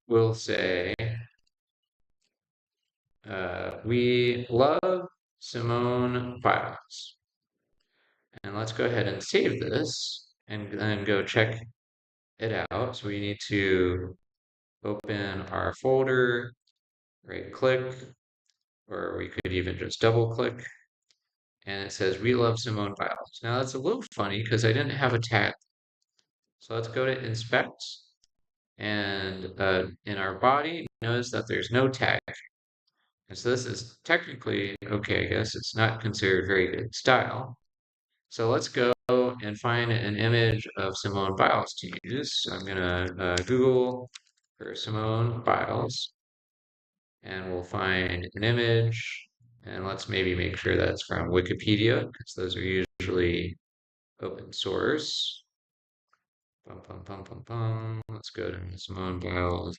we'll say, we love Simone Biles. And let's go ahead and save this and then go check it out. So we need to open our folder, right click, or we could even just double click. And it says, we love Simone Biles. Now that's a little funny because I didn't have a tag. So let's go to inspect. And in our body, notice that there's no tag. And so this is technically okay, I guess. It's not considered very good style. So let's go and find an image of Simone Biles to use. So I'm going to Google for Simone Biles, and we'll find an image. And let's maybe make sure that's from Wikipedia, because those are usually open source. Let's go to Simone Biles